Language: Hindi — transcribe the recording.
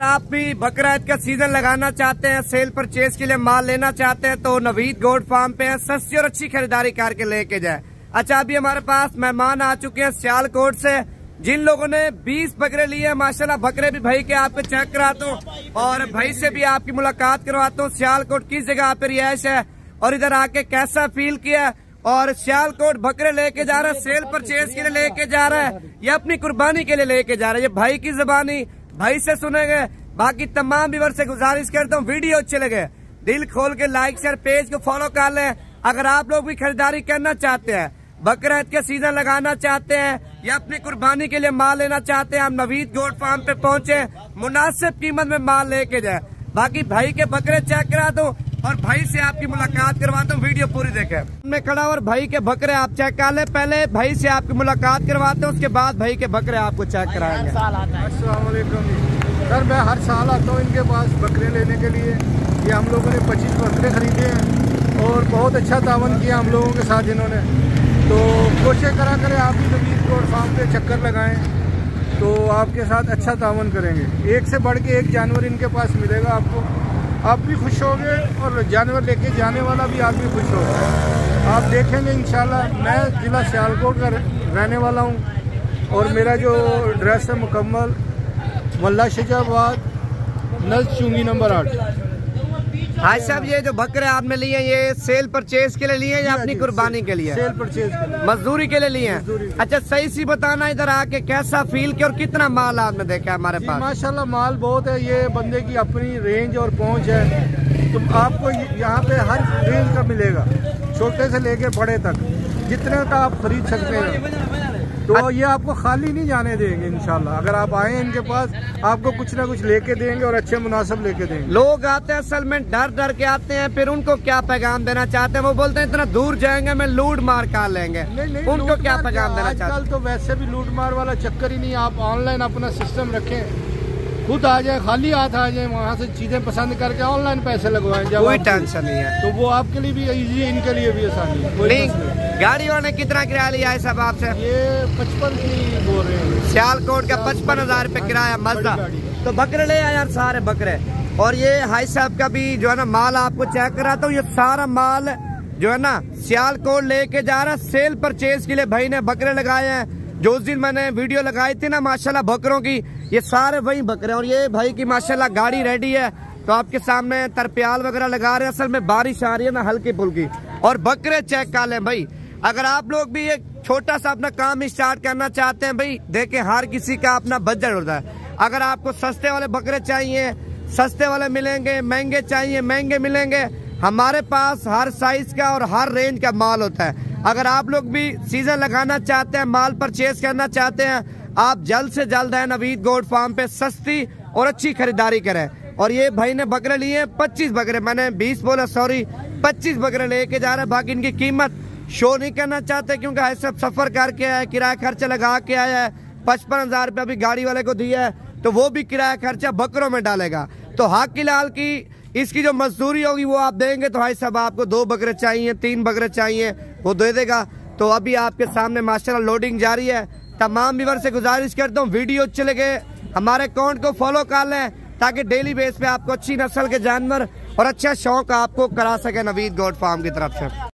आप भी बकरा ईद का सीजन लगाना चाहते हैं, सेल परचेज के लिए माल लेना चाहते हैं तो नवीद गोट फार्म पे है, सस्ती और अच्छी खरीदारी करके लेके जाए। अच्छा, अभी हमारे पास मेहमान आ चुके हैं सियालकोट से, जिन लोगों ने 20 बकरे लिए हैं। माशाल्लाह बकरे भी भाई के आपको चेक कराता हूँ और भाई से भी आपकी मुलाकात करवाता हूँ। सियालकोट किस जगह पे रिहाइश है और इधर आके कैसा फील किया, और सियालकोट बकरे लेके जा रहा है, सेल परचेज के लिए लेके जा रहा है या अपनी कुर्बानी के लिए लेके जा रहा है। ये भाई की जुबानी भाई से सुनेंगे। बाकी तमाम व्यूअर से गुजारिश करता हूँ, वीडियो अच्छे लगे दिल खोल के लाइक शेयर, पेज को फॉलो कर लें। अगर आप लोग भी खरीदारी करना चाहते हैं, बकरा ईद के सीजन लगाना चाहते हैं या अपनी कुर्बानी के लिए माल लेना चाहते हैं, हम नवीद गोट फार्म पे पहुंचे, मुनासिब कीमत में माल लेके जाए। बाकी भाई के बकरे चेक करा दो और भाई से आपकी मुलाकात करवाता हूँ, वीडियो पूरी देखें। मैं खड़ा और भाई के बकरे आप चेक कर ले, पहले भाई से आपकी मुलाकात करवाते हैं, उसके बाद भाई के बकरे आपको चेक कराएंगे। अस्सलाम वालेकुम सर, मैं हर साल आता हूँ इनके पास बकरे लेने के लिए। ये हम लोगों ने 25 बकरे खरीदे हैं और बहुत अच्छा तावन किया हम लोगों के साथ इन्होंने। तो कोशिश करा करें आप भी नवीद गोट फार्म पे चक्कर लगाएं तो आपके साथ अच्छा तावन करेंगे। एक से बढ़ के एक जानवर इनके पास मिलेगा आपको, आप भी खुश होंगे और जानवर लेके जाने वाला भी आदमी खुश होगा। आप देखेंगे इंशाल्लाह। मैं ज़िला सियालकोट का रहने वाला हूँ और मेरा जो एड्रेस है मुकम्मल मल्ला शजाबाद नज़ चुंगी नंबर 8। भाई साहब, ये जो बकरे आपने लिए ये सेल परचेज के लिए लिए या अपनी कुर्बानी के लिए? सेल परचेज के लिए, मजदूरी के लिए लिए हैं। अच्छा, सही सी बताना इधर आके कैसा फील किया और कितना माल आपने देखा हमारे पास? माशाल्लाह माल बहुत है। ये बंदे की अपनी रेंज और पहुंच है, तो आपको यहाँ पे हर रेंज का मिलेगा, छोटे से लेके बड़े तक, जितने का आप खरीद सकते हैं। तो ये आपको खाली नहीं जाने देंगे इंशाल्लाह। अगर आप आए इनके पास, आपको कुछ ना कुछ लेके देंगे और अच्छे मुनासिब लेके देंगे। लोग आते हैं असल में डर के आते हैं, फिर उनको क्या पैगाम देना चाहते हैं? वो बोलते हैं इतना दूर जाएंगे मैं लूट मार कर लेंगे। नहीं, उनको क्या पैगाम देना चाहते हैं? आजकल तो वैसे भी लूट मार वाला चक्कर ही नहीं। आप ऑनलाइन अपना सिस्टम रखें, खुद आ जाए, खाली हाथ आ जाए, वहाँ से चीजें पसंद करके ऑनलाइन पैसे लगवाएं, कोई टेंशन नहीं है। तो वो आपके लिए भी इजी है, इनके लिए भी आसानी है। गाड़ी वाले कितना किराया लिया है सब आपसे? ये 55 की बोल रहे हैं, सियालकोट का 55,000 रुपए किराया मजदा। तो बकरे ले आए यार, सारे बकरे। और ये हाई साहब का भी जो है ना माल आपको चेक कराता हूँ। ये सारा माल जो है ना सियालकोट लेके जा रहा है, सेल परचेज के लिए भाई ने बकरे लगाए हैं। जो उस दिन मैंने वीडियो लगाई थी ना माशाल्लाह बकरों की, ये सारे वही बकरे। और ये भाई की माशाल्लाह गाड़ी रेडी है, तो आपके सामने तरप्याल वगैरह लगा रहे हैं। असल में बारिश आ रही है ना हल्की फुल्की, और बकरे चेक कर लें भाई। अगर आप लोग भी एक छोटा सा अपना काम स्टार्ट करना चाहते हैं भाई, देखें हर किसी का अपना बजट होता है। अगर आपको सस्ते वाले बकरे चाहिए, सस्ते वाले मिलेंगे, महंगे चाहिए महंगे मिलेंगे। हमारे पास हर साइज का और हर रेंज का माल होता है। अगर आप लोग भी सीजन लगाना चाहते हैं, माल परचेज करना चाहते हैं, आप जल्द से जल्द है नवीद गोट फार्म पे सस्ती और अच्छी खरीदारी करें। और ये भाई ने बकरे लिए 25 बकरे, मैंने 20 बोला सॉरी, 25 बकरे लेके जा रहे हैं। बाकी इनकी कीमत शो नहीं करना चाहते क्योंकि ऐसे सफर करके आया, किराया खर्चा लगा के आया है। 55,000 रुपया भी गाड़ी वाले को दिया है, तो वो भी किराया खर्चा बकरों में डालेगा। तो हाक लाल की इसकी जो मजदूरी होगी वो आप देंगे। तो भाई साहब आपको 2 बकरे चाहिए, 3 बकरे चाहिए, वो दे देगा। तो अभी आपके सामने माशाल्लाह लोडिंग जारी है। तमाम व्यूअर से गुजारिश करता हूँ, वीडियो अच्छे लगे हमारे अकाउंट को फॉलो कर लें ताकि डेली बेस पे आपको अच्छी नस्ल के जानवर और अच्छा शौक आपको करा सके नवीद गोट फार्म की तरफ से।